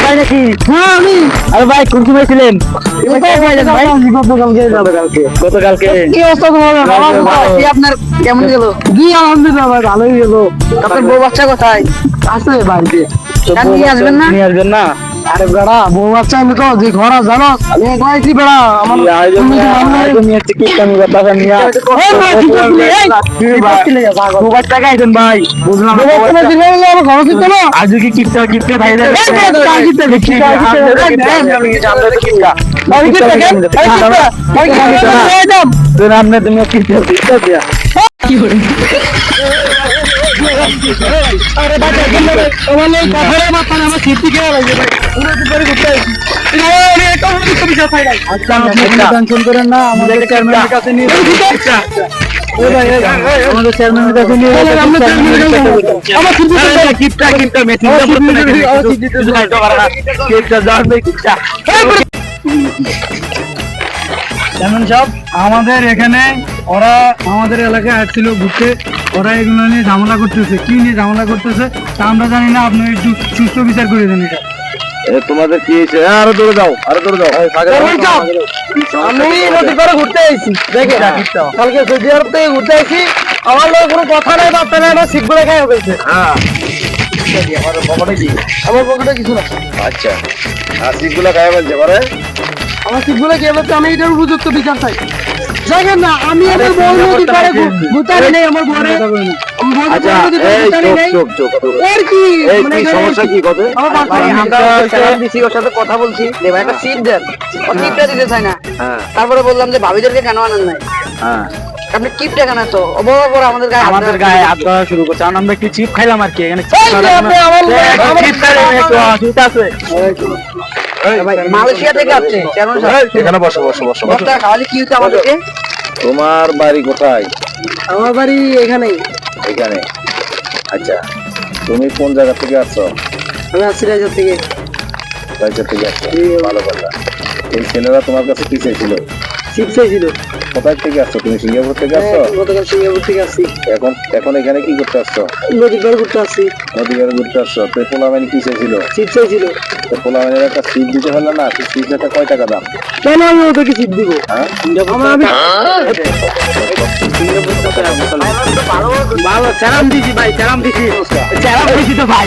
ভাই নাকি? হ্যাঁ আমি। আরে ভাই কোন সময় ছিলেন? গতকালকে কি অবস্থা তোমার? আপনার কেমন গেল? জি আলহামদুলিল্লাহ ভাই ভালোই গেল। আপনার বউ বাচ্চা কোথায়? আছে বাড়িতে। নিয়ে আসবেন না? নিয়ে আসবেন না? আরে বেড়া বউ বাচ্চা আমি তো যে ঘর জানো আমি কইছি বেড়া আমার নিয়ে কি কাম করতে নিয়া বউ বাচ্চা গাইছেন ভাই বুঝলাম বউ বাচ্চা দিলে আমার ঘর ছিল না আজ কি কিপটা কিপটা ভাই রে কিপটা দেখি আপনি তুমি কিপটা দিয়া কি করে আরে বাবা ওখানে কথারে মাথা আমার সিটি কে লাগে ভাই পুরো দুপুরে ঘুরতে আইছি আরে এটা কি বিষয় ভাই আচ্ছা আপনি টেনশন করেন না আমাদের চেয়ারম্যানের কাছে নিয়ে আচ্ছা ওই ভাই আমাদের চেয়ারম্যানের কাছে নিয়ে আমরা আমার কিপটা কিপটা মেশিন দাও কিপটা দাও কিপটা যেমন সব আমাদের এখানে ওরা আমাদের এলাকায় আসছিল ঘুরতে ওরা এগুলো নিয়ে ঝামেলা করতেছে কি নিয়ে ঝামেলা করতেছে তা আমরা জানি না আপনি একটু সুস্থ বিচার করে দেন এটা তোমাদের কি হয়েছে আরো দৌড়ে যাও আমি নদী পাড়ে ঘুরতে আইছি দেখে কালকে সৌদি আরব থেকে ঘুরতে আইছি আমার লোক কোনো কথা নাই বার্তা নাই আমার সিটগুলো খাই হয়েছে আমার পকেটে কিছু না আচ্ছা আর সিটগুলো গায়ে বলছে পরে আমার সিটগুলো কে বলছে আমি এটার উপযুক্ত বিচার চাই দেখেন না আমি এদের বউ নদী পাড়ে ঘুরতে নেই আমার ঘরে কথা বলছি একটা সিট দেন সিটটা দিতে চাই না তারপরে বললাম যে ভাবিদেরকে কেন আনেন নাই আপনি কিপটা কেন তো অবহেলা করে আমাদের গায়ে হাত ধরা শুরু করছে আমরা একটু চিপ খাইলাম আর কি এখানে মালয়েশিয়া থেকে আসছে এখানে বসো বসো বসো খাওয়ালে কি হচ্ছে আমাদেরকে তোমার বাড়ি কোথায় আমার বাড়ি এখানেই এখানে আচ্ছা তুমি কোন জায়গা থেকে আসছো আমি আসছি রাইজার থেকে আসছো ভালো কথা এই ছেলেরা তোমার কাছে কি চাইছিল চিপ চাইছিল কোথায় থেকে আসছো তুমি সিঙ্গাপুর থেকে আসছো গতকাল সিঙ্গাপুর থেকে আসছি এখন এখানে কি করতে আসছো নদীর পাড়ে ঘুরতে আসছি নদীর ঘুরতে আসছো তো পোলামাইনি কি চাইছিল চিপ চাইছিল তো পোলামাইনের একটা সিট দিতে হলো না সিটটা কয় টাকা দাম কেন আমি ওদেরকে চিপ দিব ভালো চারাম দিছি ভাই চারাম দিছি তো ভাই